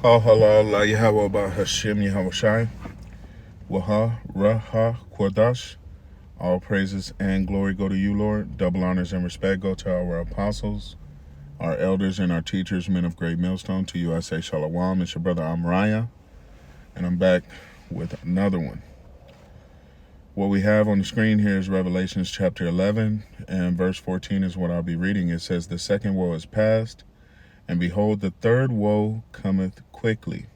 Call halal la Yahweh ba Hashem Yahweh Shai. Waha Raha Kwadash. All praises and glory go to you, Lord. Double honors and respect go to our apostles, our elders, and our teachers, men of great millstone. To you I say Shalom. It's your brother Amariah, and I'm back with another one. What we have on the screen here is Revelations chapter 11, and verse 14 is what I'll be reading. It says, "The second woe is past, and behold, the third woe cometh quickly."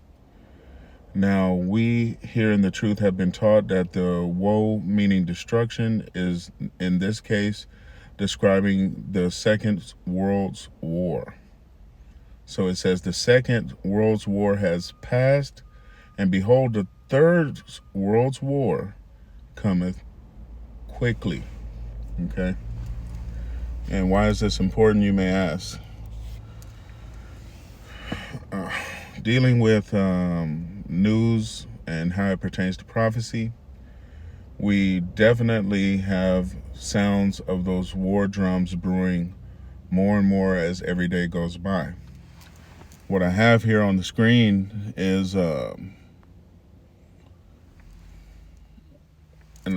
Now, we here in the truth have been taught that the woe, meaning destruction, is, in this case, describing the Second World's War. So it says, the Second World's War has passed, and behold, the Third World's War cometh quickly. Okay? And why is this important, you may ask? Dealing with news and how it pertains to prophecy, we definitely have sounds of those war drums brewing more and more as every day goes by. What I have here on the screen is an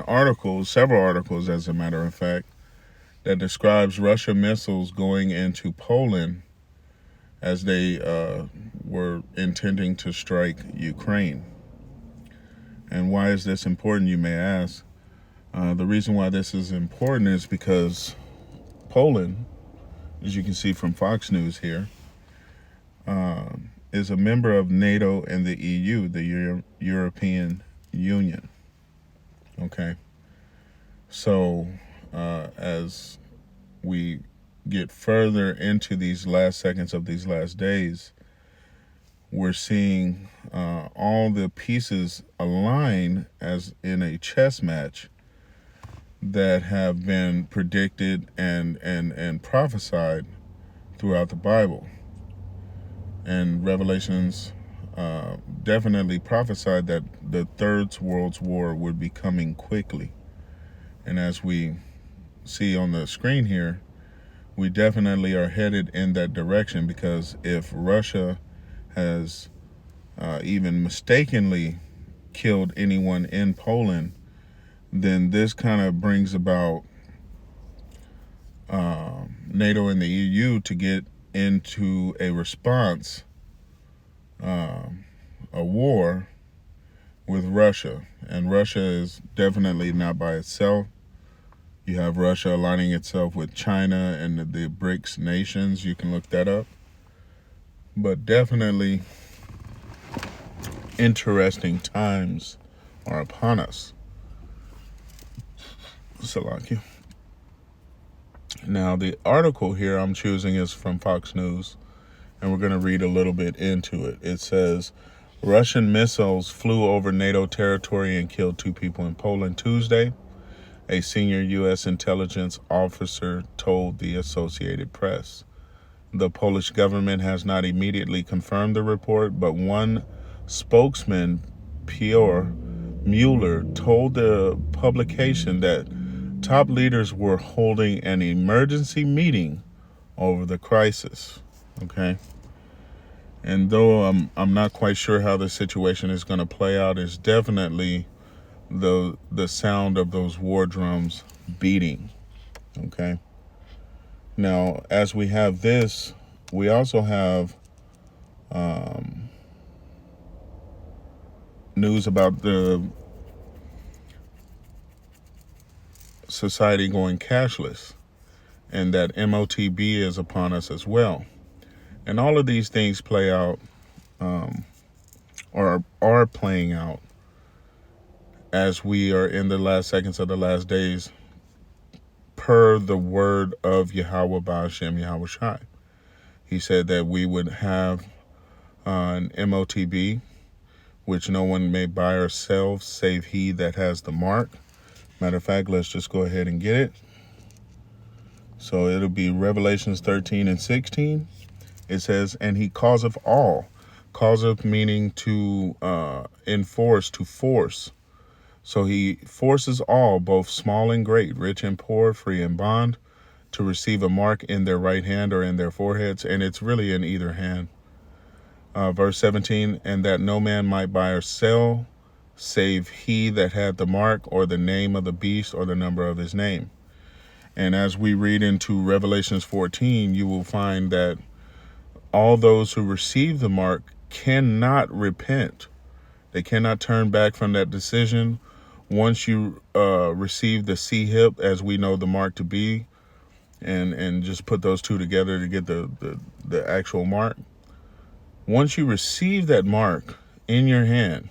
article, several articles as a matter of fact, that describes Russian missiles going into Poland as they were intending to strike Ukraine. And why is this important, you may ask? The reason why this is important is because Poland, as you can see from Fox News here, is a member of NATO and the EU, the European Union. Okay? So, as we get further into these last seconds of these last days, we're seeing all the pieces align as in a chess match that have been predicted and prophesied throughout the Bible. And Revelations definitely prophesied that the Third World's War would be coming quickly. And as we see on the screen here, we definitely are headed in that direction, because if Russia has even mistakenly killed anyone in Poland, then this kind of brings about NATO and the EU to get into a response, a war with Russia. And Russia is definitely not by itself. You have Russia aligning itself with China and the BRICS nations. You can look that up. But definitely interesting times are upon us. Salakia. Now, the article here I'm choosing is from Fox News, and we're going to read a little bit into it. It says, Russian missiles flew over NATO territory and killed 2 people in Poland Tuesday, a senior U.S. intelligence officer told the Associated Press. The Polish government has not immediately confirmed the report, but one spokesman, Piotr Mueller, told the publication that top leaders were holding an emergency meeting over the crisis. Okay? And though I'm not quite sure how the situation is going to play out, it's definitely the sound of those war drums beating. Okay? Now, as we have this, we also have news about the society going cashless, and that MOTB is upon us as well. And all of these things play out, or are playing out, as we are in the last seconds of the last days, per the word of Yahweh Ba'ashem Yahweh Shai. He said that we would have an MOTB, which no one may buy or sell save he that has the mark. Matter of fact, let's just go ahead and get it. So it'll be Revelations 13 and 16. It says, and he causeth all. Causeth meaning to enforce, to force. So he forces all, both small and great, rich and poor, free and bond, to receive a mark in their right hand or in their foreheads. And it's really in either hand. Verse 17, and that no man might buy or sell, save he that had the mark, or the name of the beast, or the number of his name. And as we read into Revelations 14, you will find that all those who receive the mark cannot repent. They cannot turn back from that decision. Once you receive the C-hip, as we know the mark to be, and just put those two together to get the actual mark. Once you receive that mark in your hand,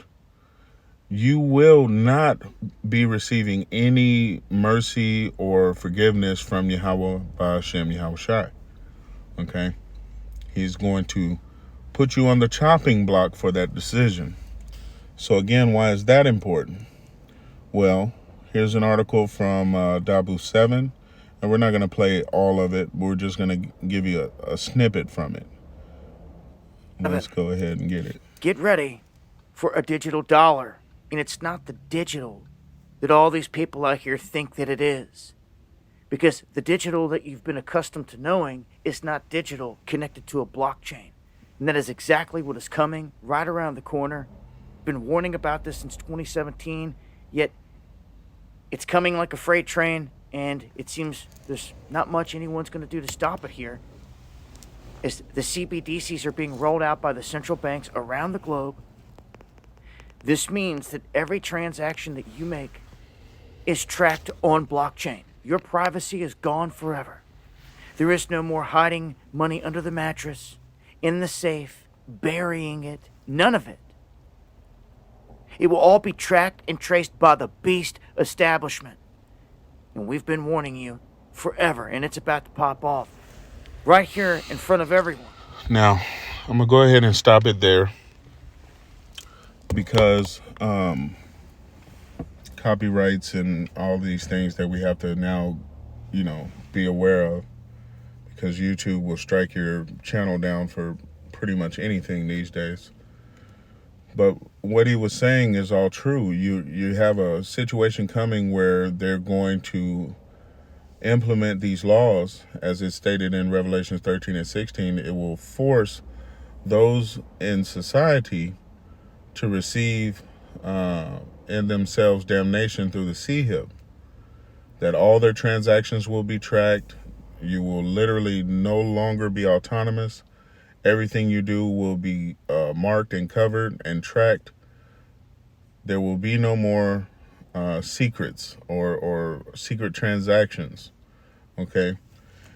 you will not be receiving any mercy or forgiveness from Yahweh Ba'ashem Yahushai. Okay? He's going to put you on the chopping block for that decision. So again, why is that important? Well, here's an article from Dabu 7, and we're not going to play all of it. We're just going to give you a snippet from it. Let's go ahead and get it. Get ready for a digital dollar. And it's not the digital that all these people out here think that it is. Because the digital that you've been accustomed to knowing is not digital connected to a blockchain. And that is exactly what is coming right around the corner. Been warning about this since 2017, yet it's coming like a freight train, and it seems there's not much anyone's going to do to stop it here. As the CBDCs are being rolled out by the central banks around the globe, this means that every transaction that you make is tracked on blockchain. Your privacy is gone forever. There is no more hiding money under the mattress, in the safe, burying it, none of it. It will all be tracked and traced by the beast establishment. And we've been warning you forever, and it's about to pop off. Right here in front of everyone. Now, I'm going to go ahead and stop it there. Because copyrights and all these things that we have to now, be aware of, because YouTube will strike your channel down for pretty much anything these days. But what he was saying is all true. You have a situation coming where they're going to implement these laws, as it's stated in Revelations 13 and 16. It will force those in society to receive in themselves damnation through the C-hip. That all their transactions will be tracked. You will literally no longer be autonomous. Everything you do will be marked and covered and tracked. There will be no more secrets or secret transactions. Okay?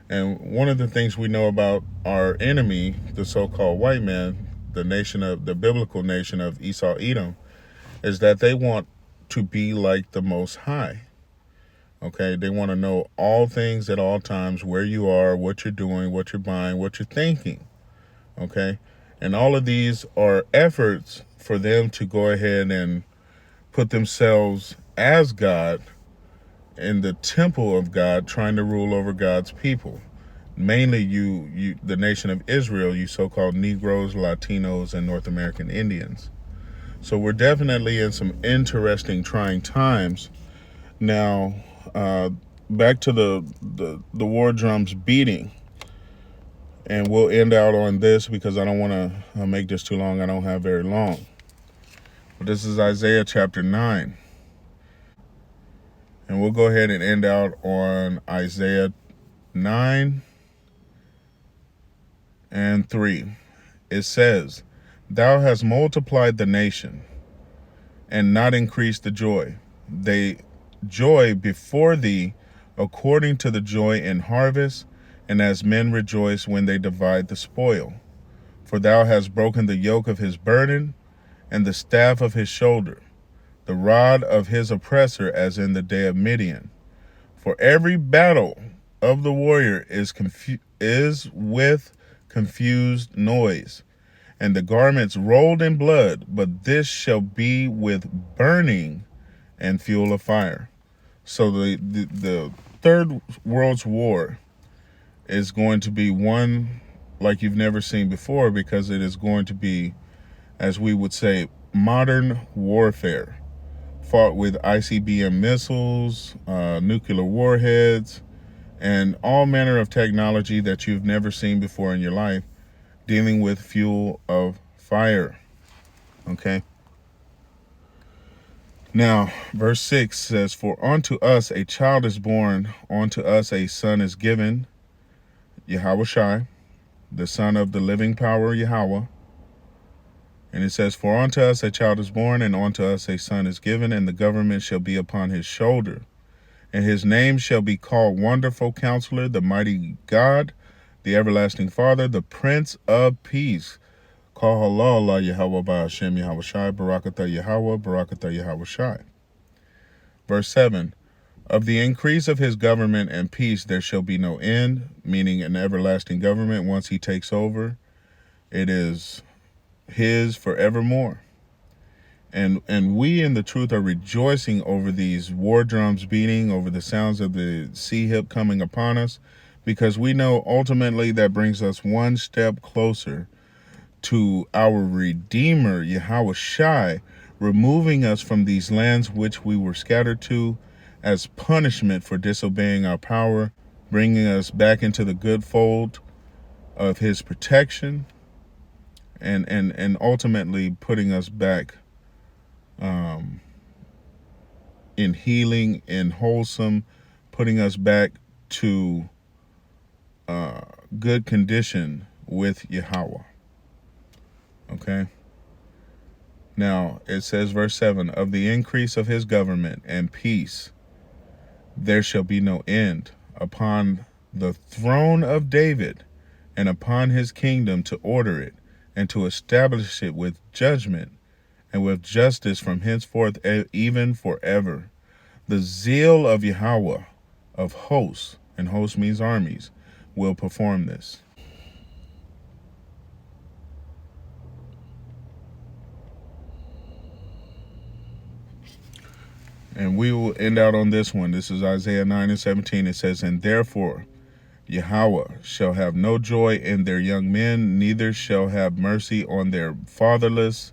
And one of the things we know about our enemy, the so-called white man, the biblical nation of Esau, Edom, is that they want to be like the Most High. Okay, they want to know all things at all times, where you are, what you're doing, what you're buying, what you're thinking. Okay, and all of these are efforts for them to go ahead and put themselves as God in the temple of God, trying to rule over God's people. Mainly you, the nation of Israel, you so-called Negroes, Latinos, and North American Indians. So we're definitely in some interesting, trying times. Now, back to the war drums beating. And we'll end out on this because I don't want to make this too long. I don't have very long. But this is Isaiah chapter 9. And we'll go ahead and end out on Isaiah 9 and 3. It says, Thou hast multiplied the nation, and not increased the joy. They joy before thee according to the joy in harvest, and as men rejoice when they divide the spoil. For thou hast broken the yoke of his burden, and the staff of his shoulder, the rod of his oppressor, as in the day of Midian. For every battle of the warrior is with confused noise, and the garments rolled in blood, but this shall be with burning and fuel of fire. So the Third World's War is going to be one like you've never seen before, because it is going to be, as we would say, modern warfare, fought with ICBM missiles, nuclear warheads, and all manner of technology that you've never seen before in your life, dealing with fuel of fire. Okay. Now, verse 6 says, For unto us a child is born, unto us a son is given, Yahushai, the son of the living power, Yahweh. And it says, For unto us a child is born, and unto us a son is given, and the government shall be upon his shoulder. And his name shall be called Wonderful Counselor, the Mighty God, the Everlasting Father, the Prince of Peace. Call halal Yahweh Ba'ashem Yahushai, Barakatah Yahweh, Barakatah Yahushai. Verse 7, Of the increase of his government and peace there shall be no end, meaning an everlasting government. Once he takes over, it is his forevermore. And we in the truth are rejoicing over these war drums beating, over the sounds of the sea hip coming upon us, because we know ultimately that brings us one step closer to our Redeemer, Yahushai, removing us from these lands which we were scattered to as punishment for disobeying our power, bringing us back into the good fold of his protection, and ultimately putting us back in healing, in wholesome, putting us back to good condition with Yahweh. Okay. Now it says, verse 7, Of the increase of his government and peace there shall be no end upon the throne of David and upon his kingdom, to order it and to establish it with judgment and with justice from henceforth even forever. The zeal of Yahweh of hosts, and hosts means armies, will perform this. And we will end out on this one. This is Isaiah 9:17. It says, And therefore Yahweh shall have no joy in their young men, neither shall have mercy on their fatherless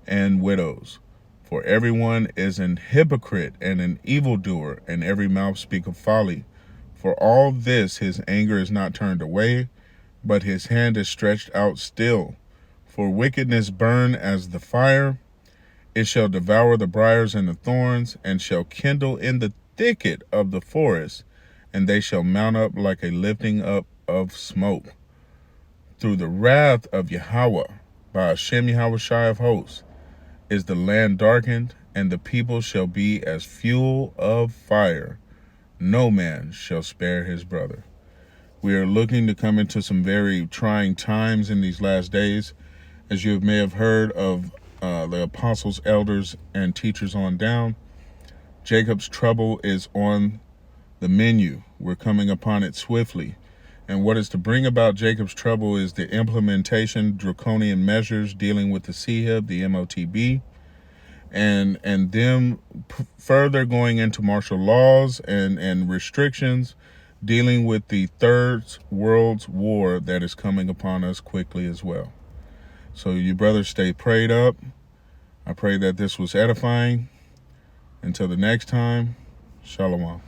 and widows. For everyone is an hypocrite and an evildoer, and every mouth speaketh folly. For all this his anger is not turned away, but his hand is stretched out still. For wickedness burn as the fire, it shall devour the briars and the thorns, and shall kindle in the thicket of the forest, and they shall mount up like a lifting up of smoke. Through the wrath of Yahweh, by Hashem Yahushai of hosts, is the land darkened, and the people shall be as fuel of fire. No man shall spare his brother. We are looking to come into some very trying times in these last days. As you may have heard of the apostles, elders, and teachers on down, Jacob's trouble is on the menu. We're coming upon it swiftly. And what is to bring about Jacob's trouble is the implementation, draconian measures dealing with the CHIB, the MOTB, and them further going into martial laws and restrictions dealing with the Third World War that is coming upon us quickly as well. So you brothers stay prayed up. I pray that this was edifying. Until the next time, Shalom.